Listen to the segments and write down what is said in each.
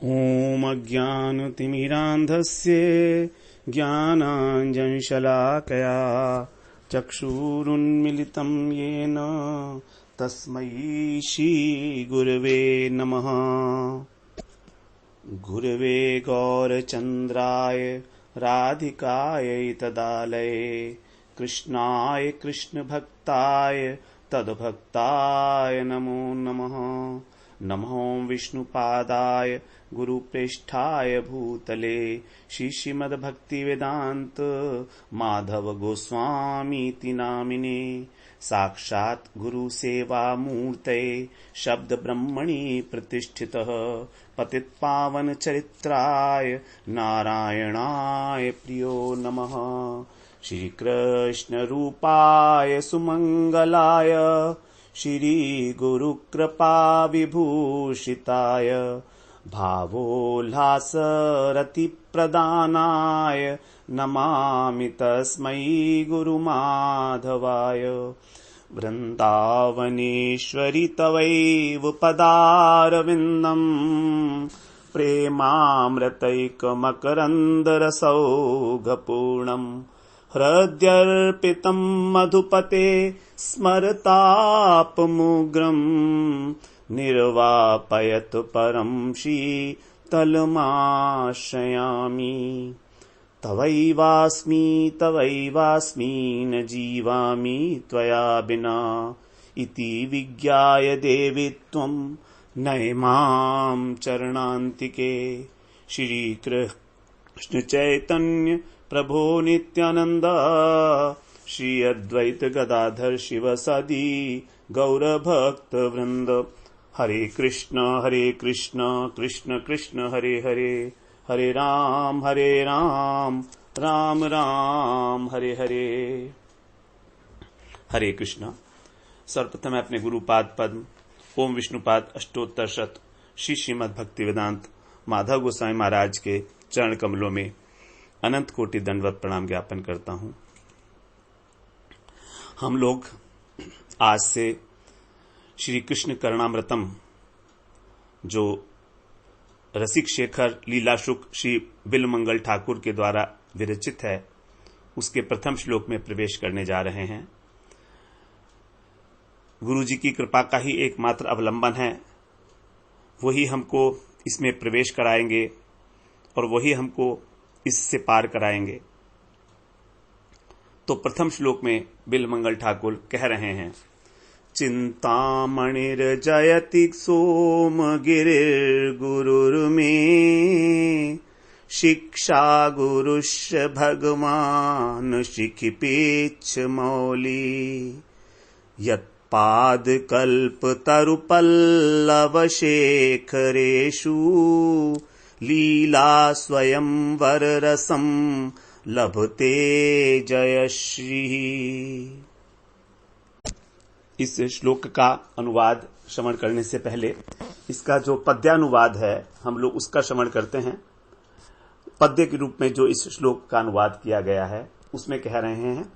ॐ अज्ञानतिमिरान्धस्य ज्ञानाञ्जनशलाकया चक्षुरुन्मिलितं येन तस्मै श्रीगुरवे नमः। गुरवे गौरचन्द्राय राधिकायै तदालये कृष्णाय कृष्णभक्ताय तद्भक्ताय नमो नमः। नमो विष्णुपादाय गुरुप्रेष्ठाय भूतले श्रीमद्भक्तिवेदान्त माधव गोस्वामीति नामिने। साक्षात् गुरुसेवामूर्तये शब्द ब्रह्मणि प्रतिष्ठितः पतितपावन चरित्राय नारायणाय प्रियो नमः। श्री कृष्ण रूपाय सुमंगलाय श्री गुरुकृपा विभूषिताय भावोल्लासरतिप्रदानाय नमामि तस्मै गुरुमाधवाय। वृन्दावनेश्वरि तवैव पदारविन्दम् प्रेमामृतैकमकरन्दरसौघपूर्णम् हृद्यर्पितं मधुपते स्मरतापमुग्रं निर्वापयतु परं शीतलमाश्रयामि। तवैवास्मि न जीवामि त्वया विना इति विज्ञाय देवि त्वं नयमां चरणान्तिके। श्रीकृष्ण चैतन्य प्रभो नित्यानंद श्री अद्वैत गदाधर शिव सदी गौरभक्त वृंद। हरे कृष्ण कृष्ण कृष्ण हरे हरे, हरे राम राम राम हरे हरे। हरे कृष्ण। सर्वप्रथम मैं अपने गुरुपाद पद्म ओम विष्णुपाद अष्टोत्तर शत श्रीमद् भक्तिवेदांत माधव गोस्वामी महाराज के चरण कमलों में अनंत कोटि दंडवत प्रणाम ज्ञापन करता हूं। हम लोग आज से श्री कृष्ण करुणामृतम जो रसिक शेखर लीलाशुक श्री बिलमंगल ठाकुर के द्वारा विरचित है उसके प्रथम श्लोक में प्रवेश करने जा रहे हैं। गुरु जी की कृपा का ही एकमात्र अवलंबन है, वही हमको इसमें प्रवेश कराएंगे और वही हमको इससे पार कराएंगे। तो प्रथम श्लोक में बिलमंगल ठाकुर कह रहे हैं, चिंतामणिर्जयति सोमगिरिर्गुरुर्मे शिक्षा गुरुश्च भगवान् शिखिपेच्छ मौली। यत्पादकल्पतरुपल्लवशेखरेषु लीला स्वयं वररसम लभते जयश्री। इस श्लोक का अनुवाद श्रवण करने से पहले इसका जो पद्यानुवाद है हम लोग उसका श्रवण करते हैं। पद्य के रूप में जो इस श्लोक का अनुवाद किया गया है उसमें कह रहे हैं,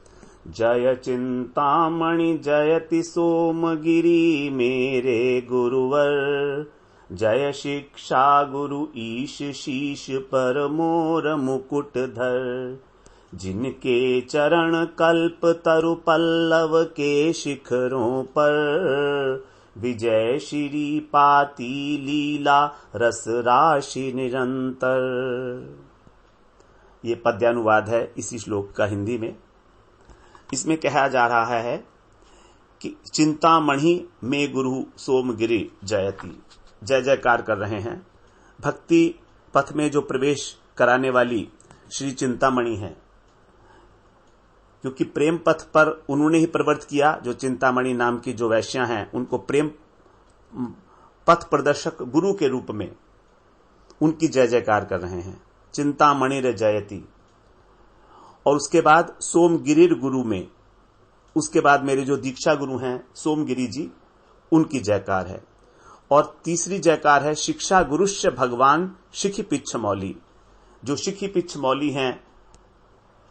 जय चिंतामणि जयति सोमगिरी मेरे गुरुवर। जय शिक्षा गुरु ईश शीश पर मोर मुकुटधर। जिनके चरण कल्प तरु पल्लव के शिखरों पर विजय श्री पाती लीला रस राशि निरंतर। ये पद्यानुवाद है इसी श्लोक का हिंदी में। इसमें कहा जा रहा है कि चिंतामणि में गुरु सोमगिरि जयति, जय जयकार कर रहे हैं। भक्ति पथ में जो प्रवेश कराने वाली श्री चिंतामणि है, क्योंकि प्रेम पथ पर उन्होंने ही प्रवृत्त किया। जो चिंतामणि नाम की जो वैश्या हैं उनको प्रेम पथ प्रदर्शक गुरु के रूप में उनकी जय जयकार कर रहे हैं। चिंतामणि जयति और उसके बाद सोमगिरिर गुरु में, उसके बाद मेरे जो दीक्षा गुरु हैं सोमगिरी जी उनकी जयकार है। और तीसरी जयकार है शिक्षा गुरुश्च भगवान शिखि पिच्छ मौली। जो शिखि पिच्छ मौली हैं,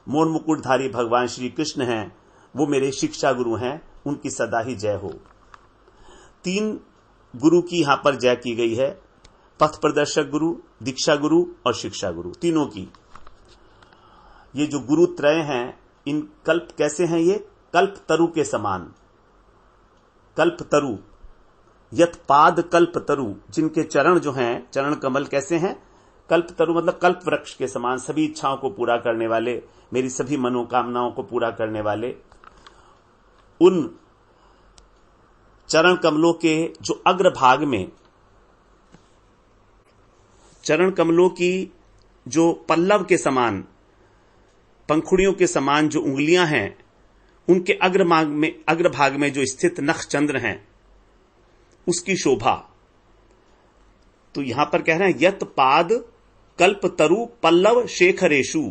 मोर मुकुटधारी भगवान श्री कृष्ण हैं, वो मेरे शिक्षा गुरु हैं, उनकी सदा ही जय हो। तीन गुरु की यहां पर जय की गई है। पथ प्रदर्शक गुरु, दीक्षा गुरु और शिक्षा गुरु, तीनों की ये जो गुरु त्रय हैं, इन कल्प कैसे हैं? ये कल्प तरु के समान, कल्प तरु, यत पाद कल्प तरु, जिनके चरण जो हैं, चरण कमल कैसे हैं? कल्प तरु मतलब कल्प वृक्ष के समान, सभी इच्छाओं को पूरा करने वाले, मेरी सभी मनोकामनाओं को पूरा करने वाले। उन चरण कमलों के जो अग्रभाग में, चरण कमलों की जो पल्लव के समान, पंखुड़ियों के समान जो उंगलियां हैं, उनके अग्रभाग में जो स्थित नख चंद्र हैं, उसकी शोभा। तो यहां पर कह रहे हैं यत पाद कल्प तरु पल्लव शेखरेशु,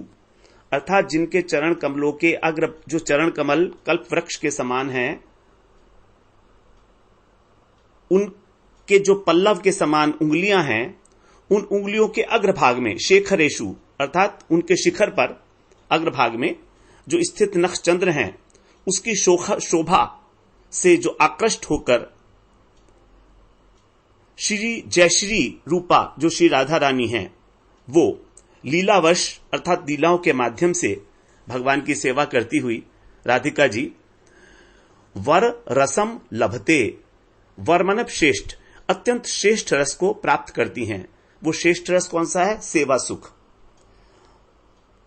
अर्थात जिनके चरण कमलों के जो चरण कमल कल्प वृक्ष के समान हैं, उनके जो पल्लव के समान उंगलियां हैं, उन उंगलियों के अग्रभाग में शेखरेशु, अर्थात उनके शिखर पर अग्रभाग में जो स्थित नक्षचंद्र हैं, उसकी शोभा से जो आकृष्ट होकर श्री जयश्री रूपा जो श्री राधा रानी हैं, वो लीलावश अर्थात लीलाओं के माध्यम से भगवान की सेवा करती हुई राधिका जी वर रसम लभते, वर माने श्रेष्ठ, अत्यंत श्रेष्ठ रस को प्राप्त करती हैं। वो श्रेष्ठ रस कौन सा है? सेवा सुख।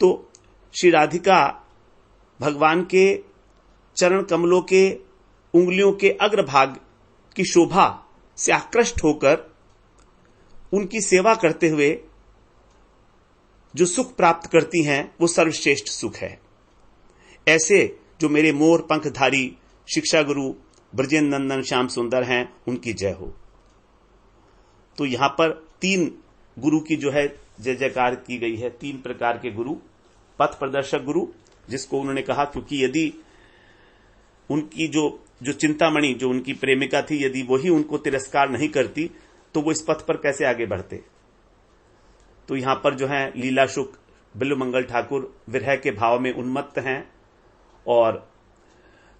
तो श्री राधिका भगवान के चरण कमलों के उंगलियों के अग्रभाग की शोभा से आकृष्ट होकर उनकी सेवा करते हुए जो सुख प्राप्त करती हैं, वो सर्वश्रेष्ठ सुख है। ऐसे जो मेरे मोर पंखधारी शिक्षा गुरु ब्रजेंद्र नंदन श्याम सुंदर हैं, उनकी जय हो। तो यहां पर तीन गुरु की जो है जय जयकार की गई है। तीन प्रकार के गुरु, पथ प्रदर्शक गुरु, जिसको उन्होंने कहा क्योंकि यदि उनकी जो चिंतामणि, जो उनकी प्रेमिका थी, यदि वही उनको तिरस्कार नहीं करती तो वो इस पथ पर कैसे आगे बढ़ते। तो यहां पर जो है लीला शुक बिल्वमंगल ठाकुर विरह के भाव में उन्मत्त हैं और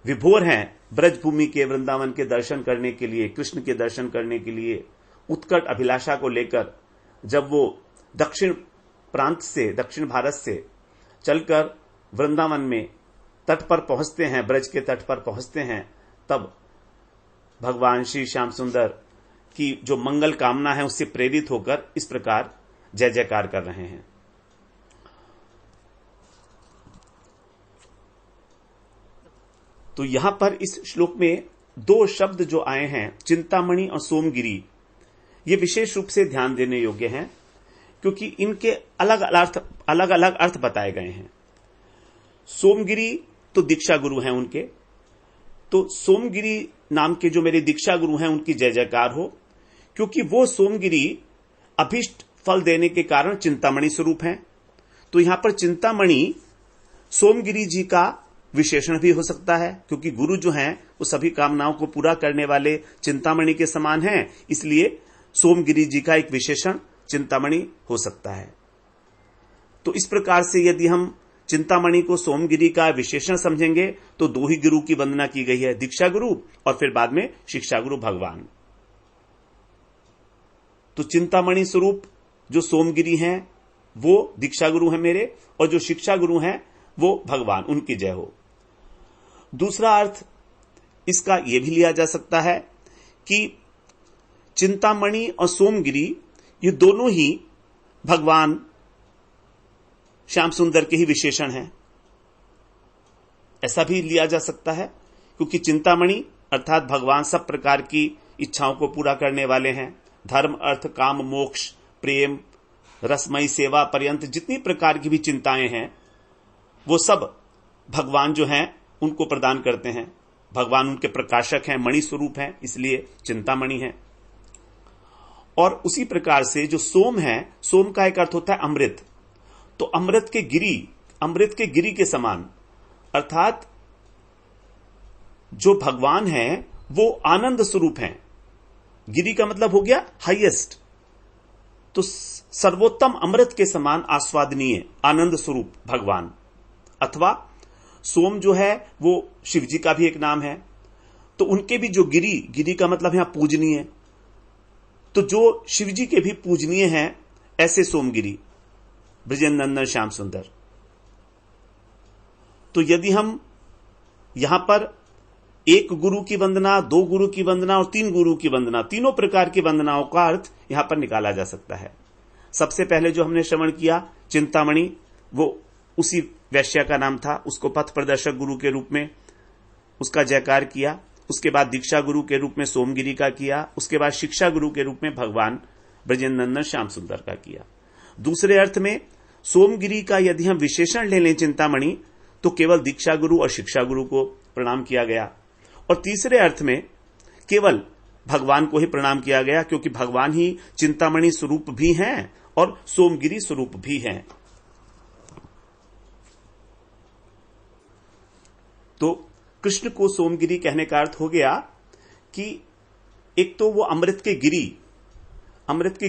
विभोर हैं ब्रजभूमि के, वृंदावन के दर्शन करने के लिए, कृष्ण के दर्शन करने के लिए उत्कट अभिलाषा को लेकर जब वो दक्षिण प्रांत से, दक्षिण भारत से चलकर वृंदावन में तट पर पहुंचते हैं, ब्रज के तट पर पहुंचते हैं, तब भगवान श्री श्याम सुंदर की जो मंगल कामना है उससे प्रेरित होकर इस प्रकार जय जयकार कर रहे हैं। तो यहां पर इस श्लोक में दो शब्द जो आए हैं, चिंतामणि और सोमगिरी, ये विशेष रूप से ध्यान देने योग्य हैं क्योंकि इनके अलग अलग अर्थ बताए गए हैं। सोमगिरी तो दीक्षा गुरु हैं उनके, तो सोमगिरी नाम के जो मेरे दीक्षा गुरु हैं उनकी जय जयकार हो, क्योंकि वो सोमगिरी अभिष्ट फल देने के कारण चिंतामणि स्वरूप हैं। तो यहां पर चिंतामणि सोमगिरी जी का विशेषण भी हो सकता है, क्योंकि गुरु जो हैं वो सभी कामनाओं को पूरा करने वाले चिंतामणि के समान हैं, इसलिए सोमगिरी जी का एक विशेषण चिंतामणि हो सकता है। तो इस प्रकार से यदि हम चिंतामणि को सोमगिरी का विशेषण समझेंगे तो दो ही गुरु की वंदना की गई है, दीक्षा गुरु और फिर बाद में शिक्षा गुरु भगवान। तो चिंतामणि स्वरूप जो सोमगिरी हैं वो दीक्षा गुरु हैं मेरे, और जो शिक्षा गुरु हैं वो भगवान, उनकी जय हो। दूसरा अर्थ इसका यह भी लिया जा सकता है कि चिंतामणि और सोमगिरी ये दोनों ही भगवान श्याम सुंदर के ही विशेषण हैं, ऐसा भी लिया जा सकता है, क्योंकि चिंतामणि अर्थात भगवान सब प्रकार की इच्छाओं को पूरा करने वाले हैं। धर्म, अर्थ, काम, मोक्ष, प्रेम, रसमयी सेवा पर्यंत जितनी प्रकार की भी चिंताएं हैं वो सब भगवान जो हैं उनको प्रदान करते हैं। भगवान उनके प्रकाशक हैं, मणि स्वरूप हैं, इसलिए चिंतामणि हैं। और उसी प्रकार से जो सोम है, सोम का एक अर्थ होता है अमृत, तो अमृत के गिरी के समान, अर्थात जो भगवान है वो आनंद स्वरूप हैं। गिरी का मतलब हो गया हाईएस्ट, तो सर्वोत्तम अमृत के समान आस्वादनीय आनंद स्वरूप भगवान। अथवा सोम जो है वो शिव जी का भी एक नाम है, तो उनके भी जो गिरी का मतलब यहां पूजनीय, तो जो शिवजी के भी पूजनीय हैं ऐसे सोमगिरी, ब्रजेंद्र नंदन, श्याम सुंदर, तो यदि हम यहां पर एक गुरु की वंदना, दो गुरु की वंदना और तीन गुरु की वंदना, तीनों प्रकार की वंदनाओं का अर्थ यहां पर निकाला जा सकता है। सबसे पहले जो हमने श्रवण किया चिंतामणि, वो उसी वैश्या का नाम था, उसको पथ प्रदर्शक गुरु के रूप में उसका जयकार किया। उसके बाद दीक्षा गुरु के रूप में सोमगिरी का किया। उसके बाद शिक्षा गुरु के रूप में भगवान ब्रजेंद्र नंदन श्याम सुंदर का किया। दूसरे अर्थ में सोमगिरी का यदि हम विशेषण ले लें चिंतामणि, तो केवल दीक्षा गुरु और शिक्षा गुरु को प्रणाम किया गया। और तीसरे अर्थ में केवल भगवान को ही प्रणाम किया गया, क्योंकि भगवान ही चिंतामणि स्वरूप भी हैं और सोमगिरी स्वरूप भी हैं। तो कृष्ण को सोमगिरी कहने का अर्थ हो गया कि एक तो वो अमृत के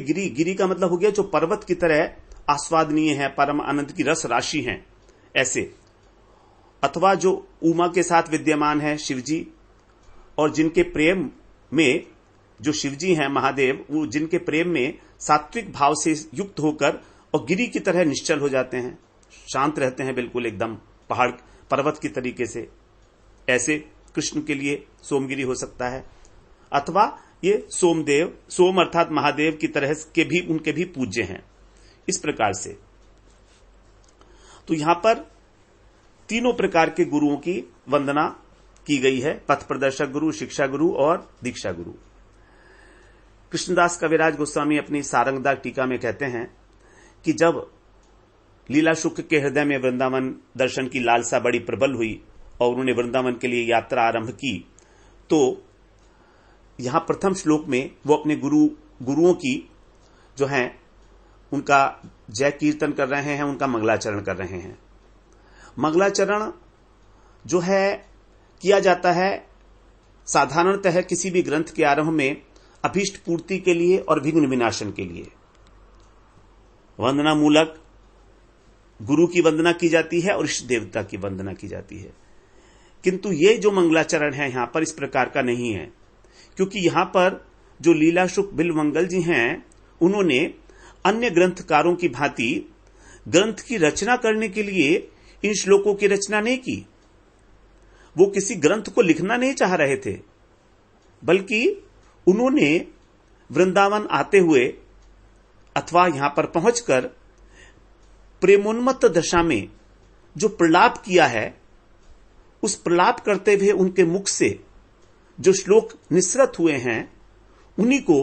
गिरी, गिरी का मतलब हो गया जो पर्वत की तरह आस्वादनीय है, परम आनंद की रस राशि हैं ऐसे, अथवा जो उमा के साथ विद्यमान है शिवजी, और जिनके प्रेम में जो शिवजी हैं महादेव, वो जिनके प्रेम में सात्विक भाव से युक्त होकर और गिरी की तरह निश्चल हो जाते हैं, शांत रहते हैं बिल्कुल एकदम पहाड़ पर्वत की तरीके से, ऐसे कृष्ण के लिए सोमगिरी हो सकता है। अथवा ये सोमदेव, सोम अर्थात महादेव की तरह के भी उनके भी पूज्य हैं। इस प्रकार से तो यहां पर तीनों प्रकार के गुरुओं की वंदना की गई है, पथ प्रदर्शक गुरु, शिक्षा गुरु और दीक्षा गुरु। कृष्णदास कविराज गोस्वामी अपनी सारंगदार टीका में कहते हैं कि जब लीला शुक्र के हृदय में वृंदावन दर्शन की लालसा बड़ी प्रबल हुई और उन्होंने वृंदावन के लिए यात्रा आरंभ की, तो यहां प्रथम श्लोक में वो अपने गुरुओं की जो हैं उनका जय कीर्तन कर रहे हैं, उनका मंगलाचरण कर रहे हैं। मंगलाचरण जो है किया जाता है साधारणतः किसी भी ग्रंथ के आरंभ में अभीष्ट पूर्ति के लिए और विघ्न विनाशन के लिए। वंदना मूलक गुरु की वंदना की जाती है और इष्ट देवता की वंदना की जाती है। किंतु ये जो मंगलाचरण है यहां पर इस प्रकार का नहीं है, क्योंकि यहां पर जो लीलाशुक बिल्वमंगल जी हैं, उन्होंने अन्य ग्रंथकारों की भांति ग्रंथ की रचना करने के लिए इन श्लोकों की रचना नहीं की। वो किसी ग्रंथ को लिखना नहीं चाह रहे थे, बल्कि उन्होंने वृंदावन आते हुए अथवा यहां पर पहुंचकर प्रेमोन्मत्त दशा में जो प्रलाप किया है, उस प्रलाप करते हुए उनके मुख से जो श्लोक निसृत हुए हैं, उन्हीं को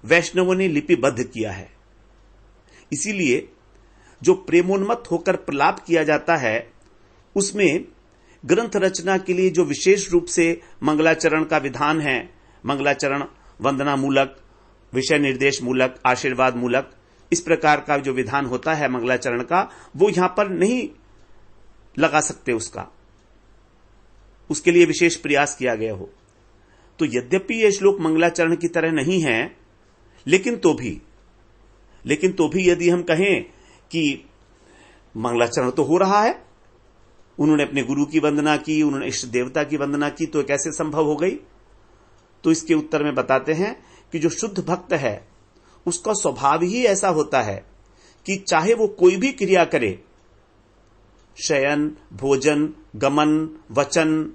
वैष्णवों ने लिपिबद्ध किया है। इसीलिए जो प्रेमोन्मत्त होकर प्रलाप किया जाता है, उसमें ग्रंथ रचना के लिए जो विशेष रूप से मंगलाचरण का विधान है, मंगलाचरण वंदना मूलक, विषय निर्देश मूलक, आशीर्वाद मूलक, इस प्रकार का जो विधान होता है मंगलाचरण का, वो यहां पर नहीं लगा सकते उसके लिए विशेष प्रयास किया गया हो। तो यद्यपि ये श्लोक मंगलाचरण की तरह नहीं है, लेकिन तो भी यदि हम कहें कि मंगलाचरण तो हो रहा है, उन्होंने अपने गुरु की वंदना की, उन्होंने इष्ट देवता की वंदना की, तो कैसे संभव हो गई? तो इसके उत्तर में बताते हैं कि जो शुद्ध भक्त है उसका स्वभाव ही ऐसा होता है कि चाहे वो कोई भी क्रिया करे, शयन, भोजन, गमन, वचन,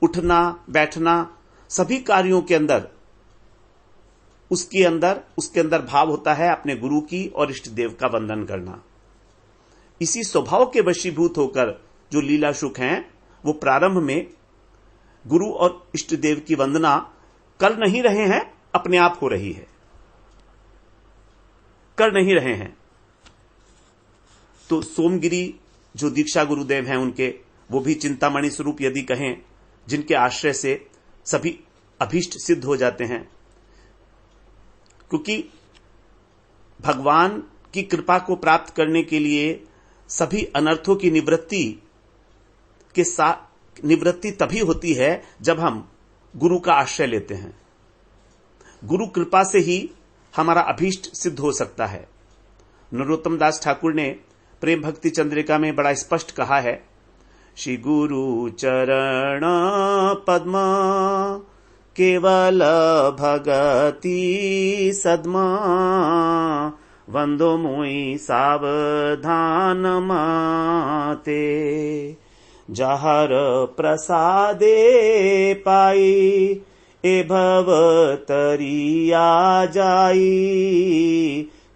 उठना, बैठना, सभी कार्यों के अंदर उसके अंदर भाव होता है अपने गुरु की और इष्ट देव का वंदन करना। इसी स्वभाव के वशीभूत होकर जो लीलाशुक हैं, वो प्रारंभ में गुरु और इष्ट देव की वंदना कर नहीं रहे हैं, अपने आप हो रही है, कर नहीं रहे हैं। तो सोमगिरी जो दीक्षा गुरुदेव हैं उनके, वो भी चिंतामणि स्वरूप यदि कहें, जिनके आश्रय से सभी अभीष्ट सिद्ध हो जाते हैं, क्योंकि भगवान की कृपा को प्राप्त करने के लिए सभी अनर्थों की निवृत्ति तभी होती है जब हम गुरु का आश्रय लेते हैं। गुरु कृपा से ही हमारा अभीष्ट सिद्ध हो सकता है। नरोत्तम दास ठाकुर ने प्रेम भक्ति चंद्रिका में बड़ा स्पष्ट कहा है, श्री गुरु चरण पद्म केवल भगति सद्मा वंदो मुई सावधान माते जहर प्रसादे पाई ए भव तरिया जाई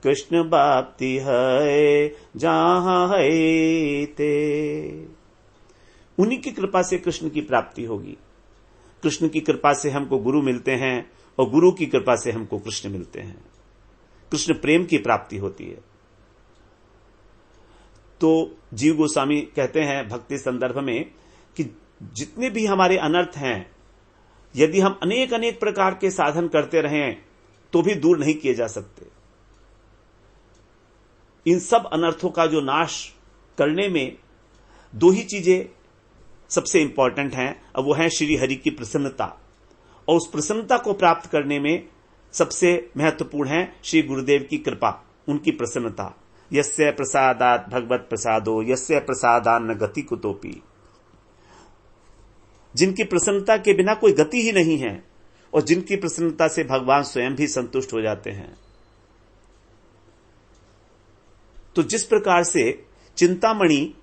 कृष्ण बाप्ति है जहां है ते। उन्हीं की कृपा से कृष्ण की प्राप्ति होगी। कृष्ण की कृपा से हमको गुरु मिलते हैं और गुरु की कृपा से हमको कृष्ण मिलते हैं। कृष्ण प्रेम की प्राप्ति होती है। तो जीव गोस्वामी कहते हैं भक्ति संदर्भ में कि जितने भी हमारे अनर्थ हैं, यदि हम अनेक अनेक प्रकार के साधन करते रहें तो भी दूर नहीं किए जा सकते। इन सब अनर्थों का जो नाश करने में दो ही चीजें सबसे इंपॉर्टेंट हैं, और वो है श्री हरि की प्रसन्नता, और उस प्रसन्नता को प्राप्त करने में सबसे महत्वपूर्ण है श्री गुरुदेव की कृपा, उनकी प्रसन्नता। यस्य प्रसादात् भगवत प्रसादो यस्य प्रसादान्न गति कुतोपि। जिनकी प्रसन्नता के बिना कोई गति ही नहीं है और जिनकी प्रसन्नता से भगवान स्वयं भी संतुष्ट हो जाते हैं। तो जिस प्रकार से चिंतामणि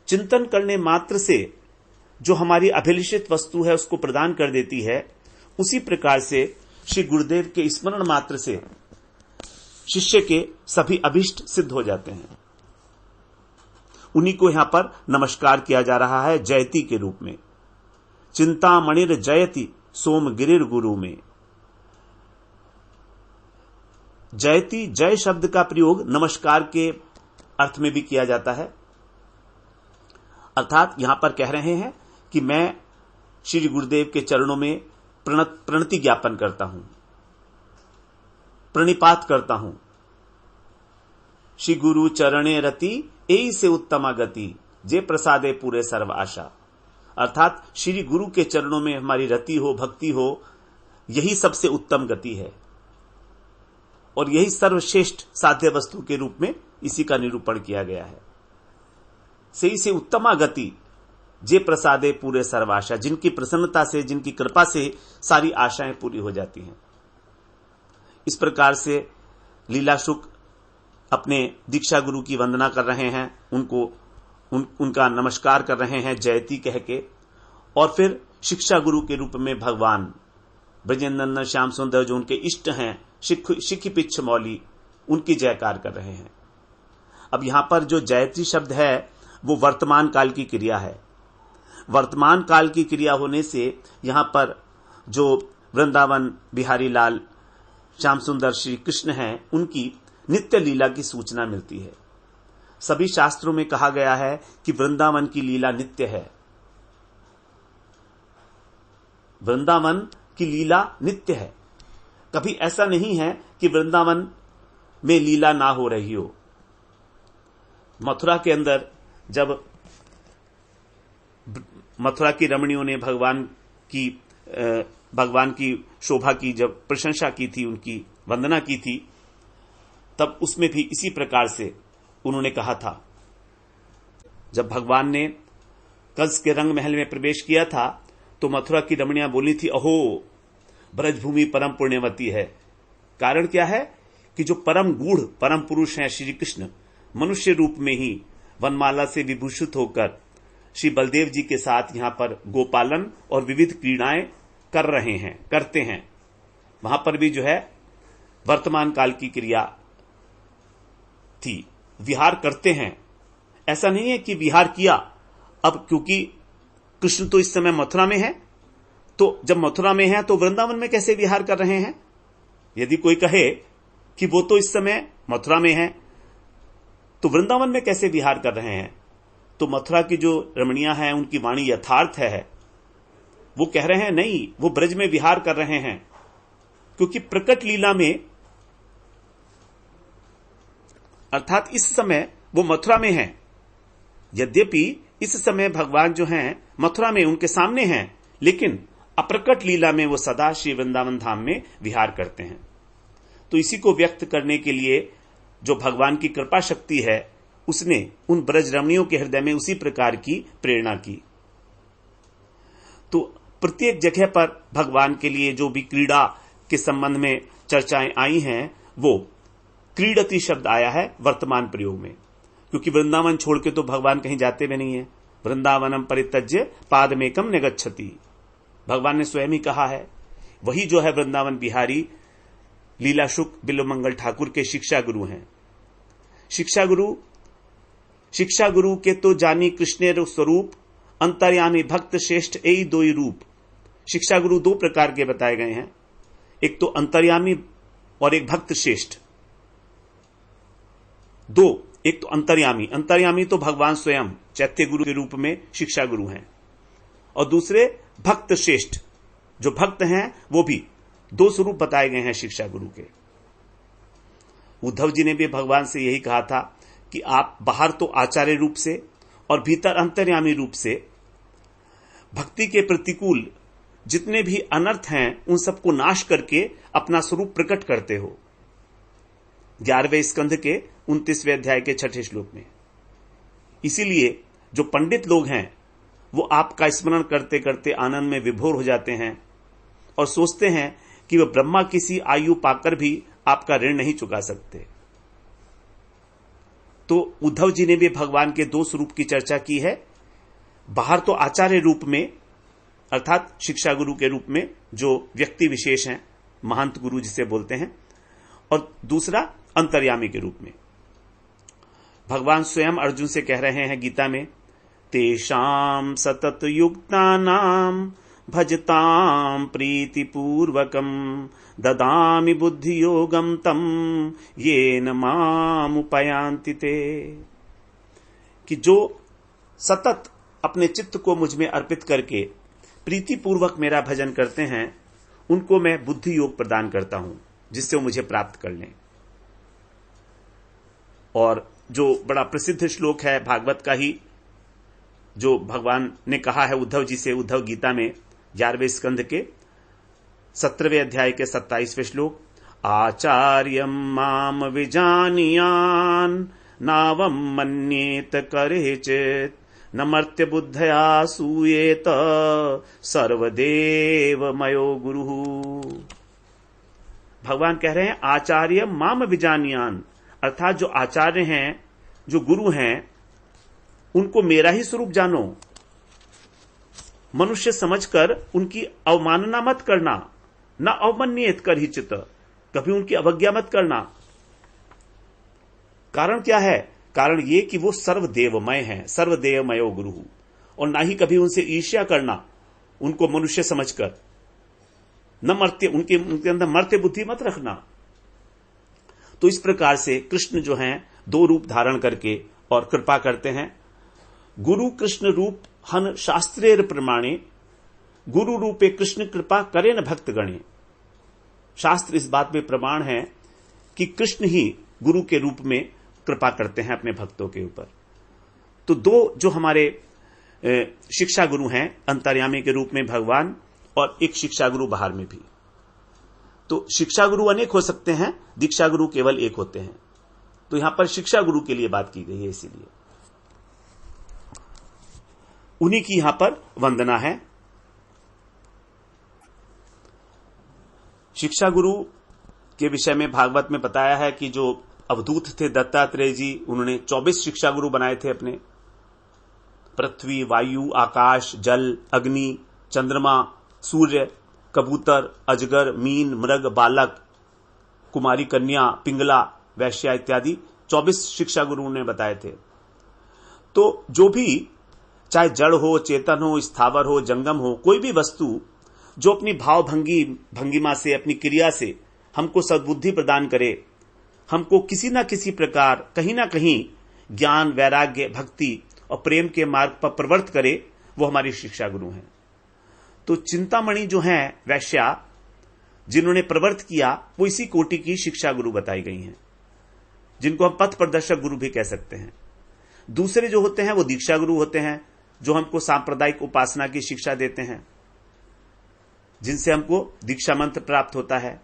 चिंतन करने मात्र से जो हमारी अभिलषित वस्तु है उसको प्रदान कर देती है, उसी प्रकार से श्री गुरुदेव के स्मरण मात्र से शिष्य के सभी अभिष्ट सिद्ध हो जाते हैं। उन्हीं को यहां पर नमस्कार किया जा रहा है जयति के रूप में। चिंतामणिर जयति सोम गिरिर गुरु में। जयति, जय शब्द का प्रयोग नमस्कार के अर्थ में भी किया जाता है। अर्थात यहां पर कह रहे हैं कि मैं श्री गुरुदेव के चरणों में प्रणति ज्ञापन करता हूं, प्रणिपात करता हूं। श्री गुरु चरणे रति एई से उत्तमा गति जे प्रसादे पूरे सर्व आशा। अर्थात श्री गुरु के चरणों में हमारी रति हो, भक्ति हो, यही सबसे उत्तम गति है और यही सर्वश्रेष्ठ साध्य वस्तु के रूप में इसी का निरूपण किया गया है। सही से उत्तमा गति जे प्रसादे पूरे सर्वाशा, जिनकी प्रसन्नता से, जिनकी कृपा से सारी आशाएं पूरी हो जाती हैं। इस प्रकार से लीला शुक अपने दीक्षा गुरु की वंदना कर रहे हैं, उनका नमस्कार कर रहे हैं जयति कह के, और फिर शिक्षा गुरु के रूप में भगवान ब्रजेंद्र श्याम सुंदर जो उनके इष्ट हैं, शिखी पिच्छ मौली, उनकी जयकार कर रहे हैं। अब यहां पर जो जयति शब्द है वो वर्तमान काल की क्रिया है। वर्तमान काल की क्रिया होने से यहां पर जो वृंदावन बिहारी लाल श्याम सुंदर श्री कृष्ण हैं, उनकी नित्य लीला की सूचना मिलती है। सभी शास्त्रों में कहा गया है कि वृंदावन की लीला नित्य है। वृंदावन की लीला नित्य है। कभी ऐसा नहीं है कि वृंदावन में लीला ना हो रही हो। मथुरा के अंदर जब मथुरा की रमणियों ने भगवान की शोभा की जब प्रशंसा की थी, उनकी वंदना की थी, तब उसमें भी इसी प्रकार से उन्होंने कहा था। जब भगवान ने कंस के रंग महल में प्रवेश किया था तो मथुरा की रमणियां बोली थी, अहो ब्रजभूमि परम पुण्यवती है। कारण क्या है कि जो परम गूढ़ परम पुरुष हैं श्री कृष्ण, मनुष्य रूप में ही वनमाला से विभूषित होकर श्री बलदेव जी के साथ यहां पर गोपालन और विविध क्रीड़ाएं करते हैं। वहां पर भी जो है वर्तमान काल की क्रिया थी, विहार करते हैं। ऐसा नहीं है कि विहार किया। अब क्योंकि कृष्ण तो इस समय मथुरा में है, तो जब मथुरा में है तो वृंदावन में कैसे विहार कर रहे हैं? यदि कोई कहे कि वो तो इस समय मथुरा में है तो वृंदावन में कैसे विहार कर रहे हैं, तो मथुरा की जो रमणियां हैं उनकी वाणी यथार्थ है। वो कह रहे हैं नहीं, वो ब्रज में विहार कर रहे हैं, क्योंकि प्रकट लीला में, अर्थात इस समय वो मथुरा में हैं। यद्यपि इस समय भगवान जो हैं मथुरा में उनके सामने हैं, लेकिन अप्रकट लीला में वो सदा श्री वृंदावन धाम में विहार करते हैं। तो इसी को व्यक्त करने के लिए जो भगवान की कृपा शक्ति है, उसने उन ब्रज रमणियों के हृदय में उसी प्रकार की प्रेरणा की। तो प्रत्येक जगह पर भगवान के लिए जो भी क्रीड़ा के संबंध में चर्चाएं आई हैं, वो क्रीडति शब्द आया है वर्तमान प्रयोग में, क्योंकि वृंदावन छोड़ के तो भगवान कहीं जाते भी नहीं है। वृंदावनम परित्यज्य पादमेकम निगच्छति, भगवान ने स्वयं ही कहा है। वही जो है वृंदावन बिहारी लीला शुक बिल्वमंगल ठाकुर के शिक्षा गुरु हैं। शिक्षा गुरु के तो जानी कृष्णेर स्वरूप, अंतर्यामी भक्त श्रेष्ठ यही दो ही रूप। शिक्षा गुरु दो प्रकार के बताए गए हैं, एक तो अंतर्यामी और एक भक्त श्रेष्ठ। एक तो अंतर्यामी तो भगवान स्वयं चैत्य गुरु के रूप में शिक्षा गुरु हैं, और दूसरे भक्त श्रेष्ठ, जो भक्त हैं वो भी दो स्वरूप बताए गए हैं शिक्षा गुरु के। उद्धव जी ने भी भगवान से यही कहा था कि आप बाहर तो आचार्य रूप से और भीतर अंतर्यामी रूप से भक्ति के प्रतिकूल जितने भी अनर्थ हैं उन सबको नाश करके अपना स्वरूप प्रकट करते हो। 11वें स्कंध के 29वें अध्याय के 6ठे श्लोक में। इसीलिए जो पंडित लोग हैं वो आपका स्मरण करते करते आनंद में विभोर हो जाते हैं और सोचते हैं कि वह ब्रह्मा किसी आयु पाकर भी आपका ऋण नहीं चुका सकते। तो उद्धव जी ने भी भगवान के दो स्वरूप की चर्चा की है, बाहर तो आचार्य रूप में अर्थात शिक्षा गुरु के रूप में जो व्यक्ति विशेष हैं, महंत गुरु जिसे बोलते हैं, और दूसरा अंतर्यामी के रूप में। भगवान स्वयं अर्जुन से कह रहे हैं गीता में, तेषाम सतत युक्तानाम भजताम प्रीतिपूर्वकम ददामि बुद्धि योगम तम येन माम उपयांति ते, कि जो सतत अपने चित्त को मुझ में अर्पित करके प्रीतिपूर्वक मेरा भजन करते हैं उनको मैं बुद्धि योग प्रदान करता हूं जिससे वो मुझे प्राप्त कर लें। और जो बड़ा प्रसिद्ध श्लोक है भागवत का ही, जो भगवान ने कहा है उद्धव जी से, उद्धव गीता में 11वें स्कंध के 17वें अध्याय के 27वें श्लोक, आचार्यम माम विजानियान नावम मन्येत करेचित न मर्त्य बुद्धया सूयेत सर्वदेव मयो गुरु। भगवान कह रहे हैं आचार्य माम विजानियान, अर्थात जो आचार्य हैं, जो गुरु हैं, उनको मेरा ही स्वरूप जानो। मनुष्य समझकर उनकी अवमानना मत करना, न अवमन्येत कर ही चित, कभी उनकी अवज्ञा मत करना। कारण क्या है? कारण ये कि वो सर्वदेवमय हैं, सर्वदेवमयो गुरु, और ना ही कभी उनसे ईर्ष्या करना, उनको मनुष्य समझकर। न मर्त्य, उनके अंदर मर्त्य बुद्धि मत रखना। तो इस प्रकार से कृष्ण जो हैं दो रूप धारण करके और कृपा करते हैं। गुरु कृष्ण रूप हन शास्त्रेर प्रमाणे, गुरु रूपे कृष्ण कृपा करे न भक्त गणे। शास्त्र इस बात में प्रमाण है कि कृष्ण ही गुरु के रूप में कृपा करते हैं अपने भक्तों के ऊपर। तो दो जो हमारे शिक्षा गुरु हैं, अंतर्यामी के रूप में भगवान और एक शिक्षा गुरु बाहर में भी। तो शिक्षा गुरु अनेक हो सकते हैं, दीक्षा गुरु केवल एक होते हैं। तो यहां पर शिक्षा गुरु के लिए बात की गई है, इसीलिए उन्हीं की यहां पर वंदना है। शिक्षा गुरु के विषय में भागवत में बताया है कि जो अवधूत थे दत्तात्रेय जी, उन्होंने 24 शिक्षा गुरु बनाए थे अपने। पृथ्वी, वायु, आकाश, जल, अग्नि, चंद्रमा, सूर्य, कबूतर, अजगर, मीन, मृग, बालक, कुमारी कन्या, पिंगला, वैश्या इत्यादि 24 शिक्षा गुरुओं ने बताए थे। तो जो भी, चाहे जड़ हो, चेतन हो, स्थावर हो, जंगम हो, कोई भी वस्तु जो अपनी भाव भंगिमा से, अपनी क्रिया से हमको सद्बुद्धि प्रदान करे, हमको किसी ना किसी प्रकार कहीं ना कहीं ज्ञान, वैराग्य, भक्ति और प्रेम के मार्ग पर प्रवृत्त करे, वो हमारी शिक्षा गुरु हैं। तो चिंतामणि जो हैं वैश्या, जिन्होंने प्रवृत्त किया, वो इसी कोटि की शिक्षा गुरु बताई गई हैं, जिनको हम पथ प्रदर्शक गुरु भी कह सकते हैं। दूसरे जो होते हैं वो दीक्षा गुरु होते हैं, जो हमको सांप्रदायिक उपासना की शिक्षा देते हैं, जिनसे हमको दीक्षा मंत्र प्राप्त होता है।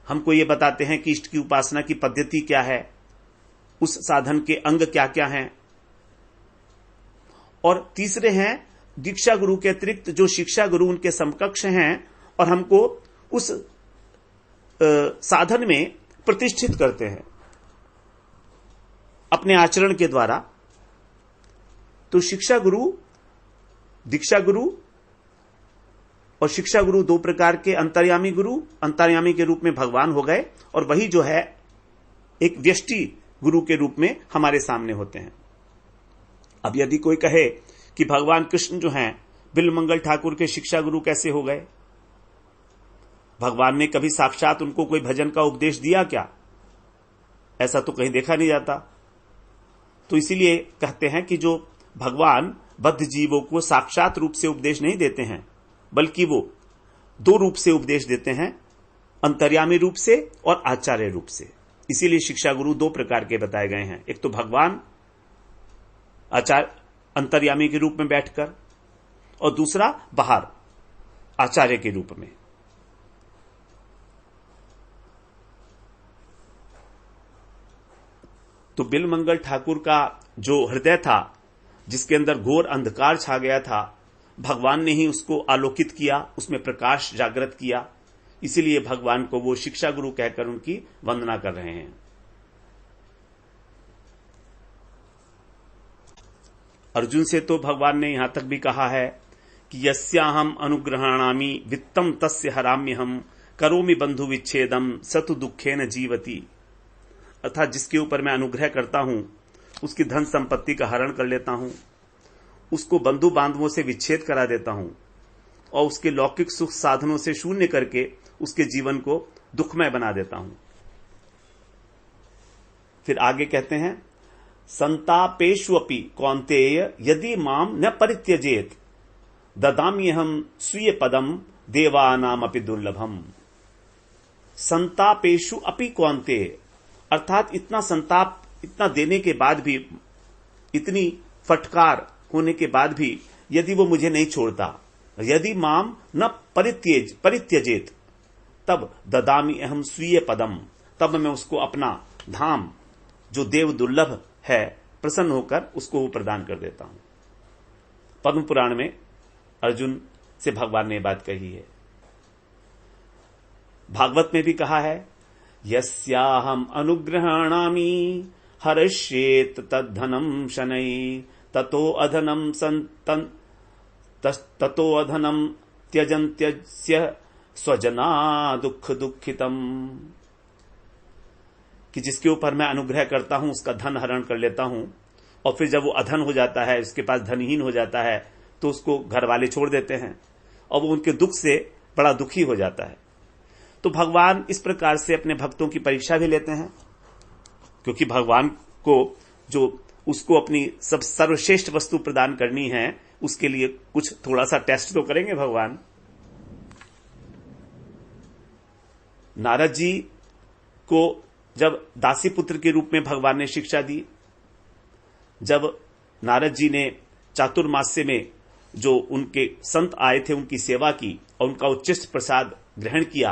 हमको ये बताते हैं कि इष्ट की उपासना की पद्धति क्या है, उस साधन के अंग क्या क्या हैं। और तीसरे हैं दीक्षा गुरु के अतिरिक्त जो शिक्षा गुरु उनके समकक्ष हैं और हमको उस साधन में प्रतिष्ठित करते हैं अपने आचरण के द्वारा। तो शिक्षा गुरु, दीक्षा गुरु और शिक्षा गुरु दो प्रकार के अंतर्यामी गुरु, अंतर्यामी के रूप में भगवान हो गए और वही जो है एक व्यष्टि गुरु के रूप में हमारे सामने होते हैं। अब यदि कोई कहे कि भगवान कृष्ण जो हैं बिल्वमंगल ठाकुर के शिक्षा गुरु कैसे हो गए, भगवान ने कभी साक्षात उनको कोई भजन का उपदेश दिया क्या? ऐसा तो कहीं देखा नहीं जाता। तो इसीलिए कहते हैं कि जो भगवान बद्ध जीवों को साक्षात रूप से उपदेश नहीं देते हैं, बल्कि वो दो रूप से उपदेश देते हैं, अंतर्यामी रूप से और आचार्य रूप से। इसीलिए शिक्षा गुरु दो प्रकार के बताए गए हैं, एक तो भगवान आचार्य अंतर्यामी के रूप में बैठकर और दूसरा बाहर आचार्य के रूप में। तो बिल्वमंगल ठाकुर का जो हृदय था, जिसके अंदर घोर अंधकार छा गया था, भगवान ने ही उसको आलोकित किया, उसमें प्रकाश जागृत किया। इसीलिए भगवान को वो शिक्षा गुरु कहकर उनकी वंदना कर रहे हैं। अर्जुन से तो भगवान ने यहां तक भी कहा है कि यस्याहम अनुग्रहाणामि वित्तम तस्य हराम्यहम करोमि बंधु विच्छेदम सतु दुखेन जीवति। अर्थात जिसके ऊपर मैं अनुग्रह करता हूं उसकी धन संपत्ति का हरण कर लेता हूं, उसको बंधु बांधवों से विच्छेद करा देता हूं और उसके लौकिक सुख साधनों से शून्य करके उसके जीवन को दुखमय बना देता हूं। फिर आगे कहते हैं संतापेष्वपि कौन्तेय यदि माम न परित्यजेत ददाम्यहम स्वीय पदम देवानामपि दुर्लभम। संतापेषु अपि कौन्तेय, अर्थात इतना संताप, इतना देने के बाद भी, इतनी फटकार होने के बाद भी यदि वो मुझे नहीं छोड़ता, यदि माम न परित्यजेत तब ददामी अहम स्वीय पदम, तब मैं उसको अपना धाम जो देव दुर्लभ है प्रसन्न होकर उसको वो प्रदान कर देता हूं। पद्म पुराण में अर्जुन से भगवान ने बात कही है। भागवत में भी कहा है यस्याहम अनुग्रहाणामि हर्ष्येत तद्धनम शनै ततो अधनम त्यजन्त्यस्य स्वजना दुख दुखितम। कि जिसके ऊपर मैं अनुग्रह करता हूं उसका धन हरण कर लेता हूं और फिर जब वो अधन हो जाता है, उसके पास धनहीन हो जाता है, तो उसको घर वाले छोड़ देते हैं और वो उनके दुख से बड़ा दुखी हो जाता है। तो भगवान इस प्रकार से अपने भक्तों की परीक्षा भी लेते हैं, क्योंकि भगवान को जो उसको अपनी सब सर्वश्रेष्ठ वस्तु प्रदान करनी है उसके लिए कुछ थोड़ा सा टेस्ट तो करेंगे भगवान। नारद जी को जब दासी पुत्र के रूप में भगवान ने शिक्षा दी, जब नारद जी ने चातुर्मास्य में जो उनके संत आए थे उनकी सेवा की और उनका उच्चिष्ट प्रसाद ग्रहण किया,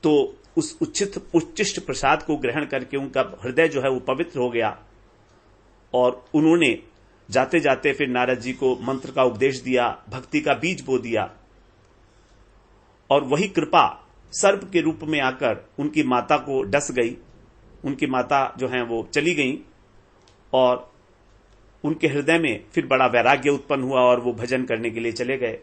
तो उस उच्चिष्ट प्रसाद को ग्रहण करके उनका हृदय जो है वो पवित्र हो गया और उन्होंने जाते जाते फिर नारद जी को मंत्र का उपदेश दिया, भक्ति का बीज बो दिया और वही कृपा सर्प के रूप में आकर उनकी माता को डस गई। उनकी माता जो है वो चली गई और उनके हृदय में फिर बड़ा वैराग्य उत्पन्न हुआ और वो भजन करने के लिए चले गए।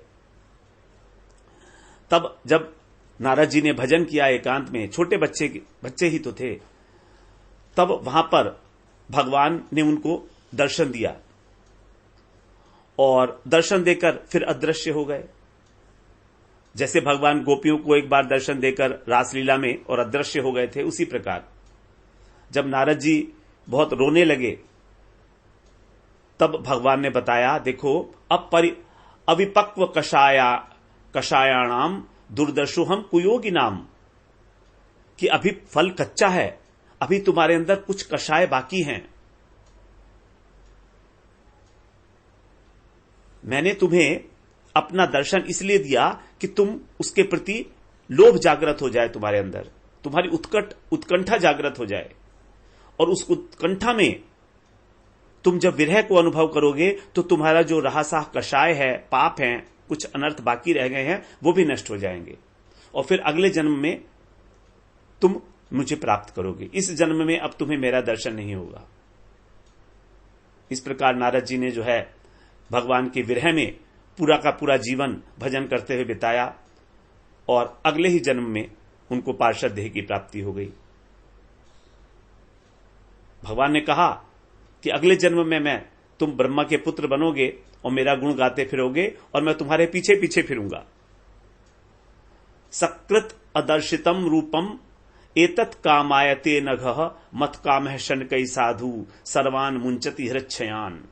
तब जब नारद जी ने भजन किया एकांत में, छोटे बच्चे ही तो थे, तब वहां पर भगवान ने उनको दर्शन दिया और दर्शन देकर फिर अदृश्य हो गए। जैसे भगवान गोपियों को एक बार दर्शन देकर रासलीला में और अदृश्य हो गए थे, उसी प्रकार जब नारद जी बहुत रोने लगे तब भगवान ने बताया, देखो अब अविपक्व कषायाणाम दुर्दर्शो हम कुयोगी नाम, कि अभी फल कच्चा है, अभी तुम्हारे अंदर कुछ कषाय बाकी हैं। मैंने तुम्हें अपना दर्शन इसलिए दिया कि तुम उसके प्रति लोभ जागृत हो जाए, तुम्हारे अंदर तुम्हारी उत्कंठा जागृत हो जाए और उस उत्कंठा में तुम जब विरह को अनुभव करोगे तो तुम्हारा जो रहासाह कषाय है, पाप है, कुछ अनर्थ बाकी रह गए हैं, वो भी नष्ट हो जाएंगे और फिर अगले जन्म में तुम मुझे प्राप्त करोगे। इस जन्म में अब तुम्हें मेरा दर्शन नहीं होगा। इस प्रकार नारद जी ने जो है भगवान के विरह में पूरा का पूरा जीवन भजन करते हुए बिताया और अगले ही जन्म में उनको पार्षद देह की प्राप्ति हो गई। भगवान ने कहा कि अगले जन्म में तुम ब्रह्मा के पुत्र बनोगे और मेरा गुण गाते फिरोगे और मैं तुम्हारे पीछे पीछे फिरूंगा। सकृत अदर्शितम रूपम एतत् कामायते नघः मत कामः शनकै साधु सर्वान मुंचति हृच्छयान।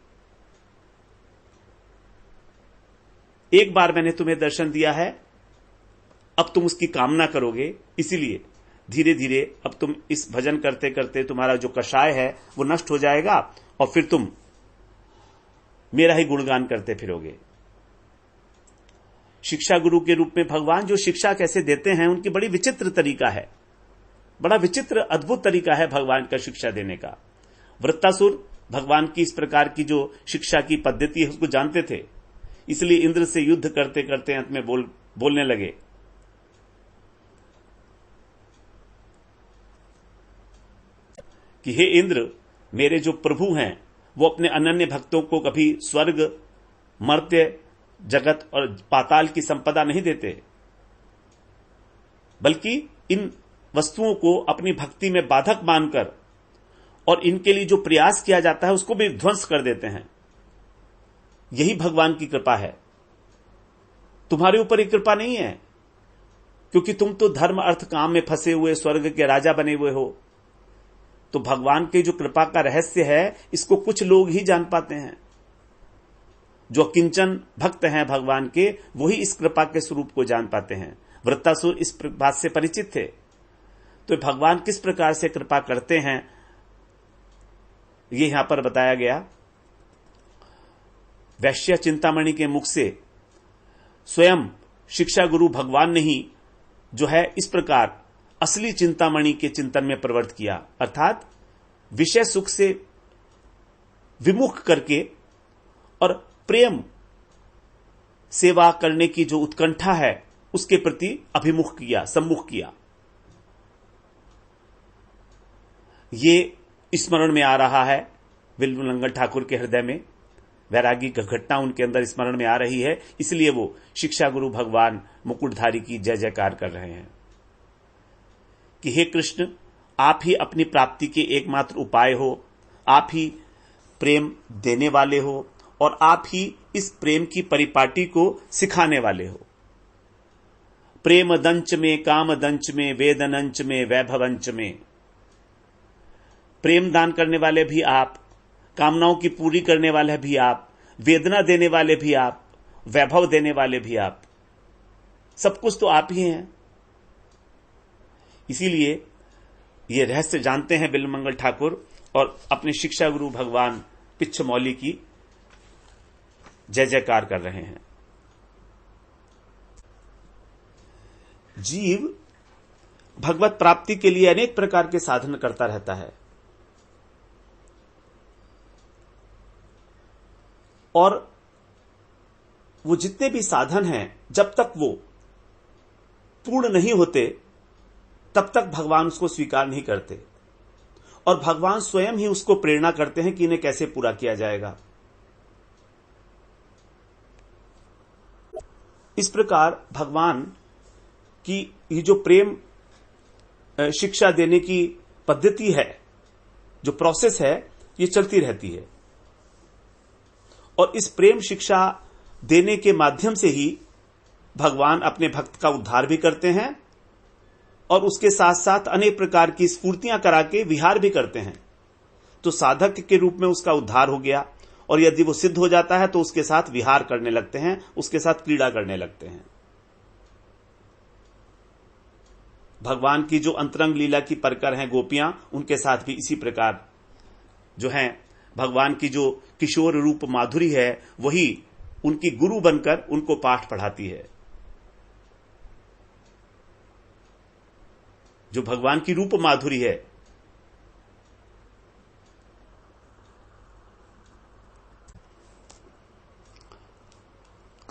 एक बार मैंने तुम्हें दर्शन दिया है, अब तुम उसकी कामना करोगे, इसीलिए धीरे धीरे अब तुम इस भजन करते करते तुम्हारा जो कषाय है वो नष्ट हो जाएगा और फिर तुम मेरा ही गुणगान करते फिरोगे। शिक्षा गुरु के रूप में भगवान जो शिक्षा कैसे देते हैं, उनकी बड़ी विचित्र तरीका है, बड़ा विचित्र अद्भुत तरीका है भगवान का शिक्षा देने का। वृत्तासुर भगवान की इस प्रकार की जो शिक्षा की पद्धति है उसको जानते थे, इसलिए इंद्र से युद्ध करते करते अंत में बोलने लगे कि हे इंद्र, मेरे जो प्रभु हैं वो अपने अनन्य भक्तों को कभी स्वर्ग, मर्त्य जगत और पाताल की संपदा नहीं देते, बल्कि इन वस्तुओं को अपनी भक्ति में बाधक मानकर और इनके लिए जो प्रयास किया जाता है उसको भी ध्वंस कर देते हैं। यही भगवान की कृपा है। तुम्हारे ऊपर ये कृपा नहीं है, क्योंकि तुम तो धर्म अर्थ काम में फंसे हुए स्वर्ग के राजा बने हुए हो। तो भगवान के जो कृपा का रहस्य है इसको कुछ लोग ही जान पाते हैं। जो किंचन भक्त हैं भगवान के, वही इस कृपा के स्वरूप को जान पाते हैं। वृत्तासुर इस बात से परिचित थे। तो भगवान किस प्रकार से कृपा करते हैं ये यहां पर बताया गया। वैश्य चिंतामणि के मुख से स्वयं शिक्षा गुरु भगवान ने ही जो है इस प्रकार असली चिंतामणि के चिंतन में प्रवृत्त किया, अर्थात विषय सुख से विमुख करके और प्रेम सेवा करने की जो उत्कंठा है उसके प्रति अभिमुख किया, सम्मुख किया। ये स्मरण में आ रहा है बिल्वमंगल ठाकुर के हृदय में, वैरागी घटना उनके अंदर स्मरण में आ रही है, इसलिए वो शिक्षा गुरु भगवान मुकुटधारी की जय जयकार कर रहे हैं कि हे कृष्ण, आप ही अपनी प्राप्ति के एकमात्र उपाय हो, आप ही प्रेम देने वाले हो और आप ही इस प्रेम की परिपाटी को सिखाने वाले हो। प्रेम दंच में, काम दंच में, वेदनंच में, वैभवंच में। प्रेम दान करने वाले भी आप, कामनाओं की पूरी करने वाले भी आप, वेदना देने वाले भी आप, वैभव देने वाले भी आप, सब कुछ तो आप ही हैं। इसीलिए ये रहस्य जानते हैं बिल्वमंगल ठाकुर और अपने शिक्षा गुरु भगवान पिच्छ मौली की जय जयकार कर रहे हैं। जीव भगवत प्राप्ति के लिए अनेक प्रकार के साधन करता रहता है और वो जितने भी साधन हैं, जब तक वो पूर्ण नहीं होते तब तक भगवान उसको स्वीकार नहीं करते और भगवान स्वयं ही उसको प्रेरणा करते हैं कि इन्हें कैसे पूरा किया जाएगा। इस प्रकार भगवान की ये जो प्रेम शिक्षा देने की पद्धति है, जो प्रोसेस है, ये चलती रहती है और इस प्रेम शिक्षा देने के माध्यम से ही भगवान अपने भक्त का उद्धार भी करते हैं और उसके साथ साथ अनेक प्रकार की स्फूर्तियां करा के विहार भी करते हैं। तो साधक के रूप में उसका उद्धार हो गया और यदि वो सिद्ध हो जाता है तो उसके साथ विहार करने लगते हैं, उसके साथ क्रीड़ा करने लगते हैं। भगवान की जो अंतरंग लीला की परकर हैं गोपियां, उनके साथ भी इसी प्रकार जो हैं भगवान की जो किशोर रूप माधुरी है वही उनकी गुरु बनकर उनको पाठ पढ़ाती है। जो भगवान की रूप माधुरी है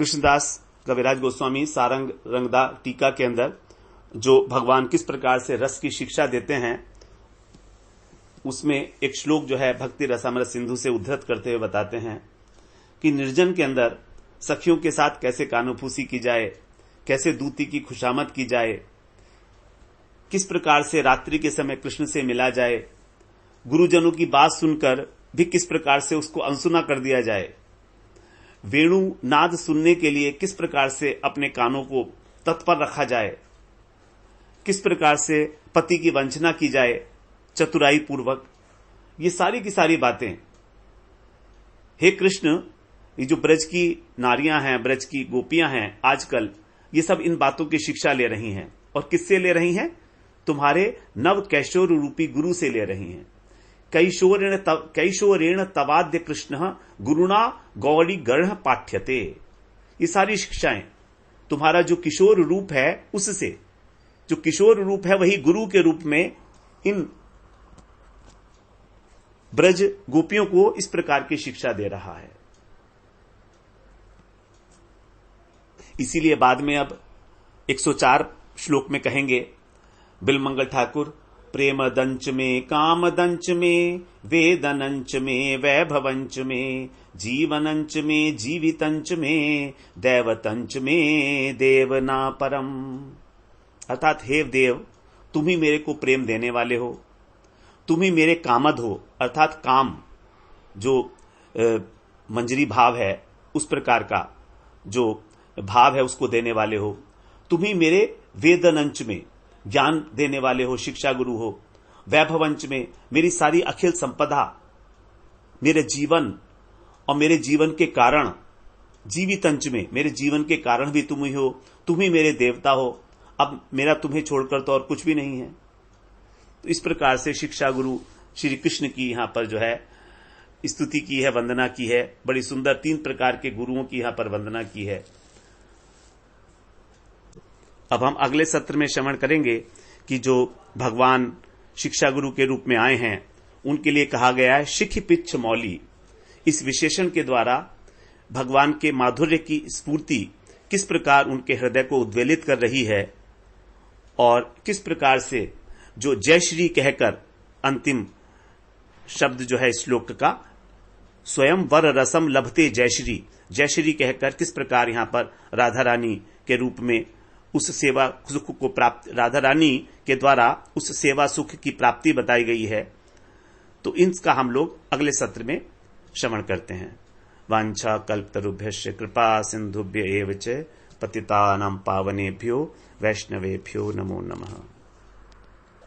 कृष्णदास कविराज गोस्वामी सारंग रंगदा टीका के अंदर जो भगवान किस प्रकार से रस की शिक्षा देते हैं, उसमें एक श्लोक जो है भक्ति रसामृत सिंधु से उद्धृत करते हुए बताते हैं कि निर्जन के अंदर सखियों के साथ कैसे कानूफूसी की जाए, कैसे दूती की खुशामद की जाए, किस प्रकार से रात्रि के समय कृष्ण से मिला जाए, गुरुजनों की बात सुनकर भी किस प्रकार से उसको अनसुना कर दिया जाए, वेणु नाद सुनने के लिए किस प्रकार से अपने कानों को तत्पर रखा जाए, किस प्रकार से पति की वंचना की जाए चतुराई पूर्वक, ये सारी की सारी बातें हे कृष्ण, ये जो ब्रज की नारियां हैं, ब्रज की गोपियां हैं आजकल, ये सब इन बातों की शिक्षा ले रही हैं। और किससे ले रही हैं? तुम्हारे नव कैशोर रूपी गुरु से ले रही हैं। कैशोरेण तवाद्य कृष्ण गुरुणा गौड़ी गढ़ पाठ्यते। ये सारी शिक्षाएं तुम्हारा जो किशोर रूप है उससे, जो किशोर रूप है वही गुरु के रूप में इन ब्रज गोपियों को इस प्रकार की शिक्षा दे रहा है। इसीलिए बाद में अब 104 श्लोक में कहेंगे बिलमंगल ठाकुर, प्रेम दंच में काम दंच में वेदनंच में वैभवंच में जीवनंच में जीवितंच में दैवतंच में देवना परम। अर्थात हे देव, तुम ही मेरे को प्रेम देने वाले हो, तुम ही मेरे कामद हो, अर्थात काम जो मंजरी भाव है उस प्रकार का जो भाव है उसको देने वाले हो, तुम ही मेरे वेदनंच में ज्ञान देने वाले हो, शिक्षा गुरु हो, वैभवंच में मेरी सारी अखिल संपदा, मेरे जीवन और मेरे जीवन के कारण, जीवितंच में मेरे जीवन के कारण भी तुम ही हो, तुम ही मेरे देवता हो, अब मेरा तुम्हें छोड़कर तो और कुछ भी नहीं है। तो इस प्रकार से शिक्षा गुरु श्री कृष्ण की यहां पर जो है स्तुति की है, वंदना की है। बड़ी सुंदर 3 प्रकार के गुरुओं की यहां पर वंदना की है। अब हम अगले सत्र में श्रवण करेंगे कि जो भगवान शिक्षा गुरु के रूप में आए हैं उनके लिए कहा गया है शिखि पिच्छ मौली। इस विशेषण के द्वारा भगवान के माधुर्य की स्फूर्ति किस प्रकार उनके हृदय को उद्वेलित कर रही है और किस प्रकार से जो जय श्री कहकर अंतिम शब्द जो है श्लोक का, स्वयं वर रसम लभते जय श्री कहकर किस प्रकार यहां पर राधा रानी के रूप में उस सेवा सुख को प्राप्त, राधा रानी के द्वारा उस सेवा सुख की प्राप्ति बताई गई है। तो इनका हम लोग अगले सत्र में श्रवण करते हैं। वांछा कल्पतरुभ्यश्च कृपा सिंधुभ्य एव च पतितानां पावनेभ्यो वैष्णवेभ्यो नमो नमः।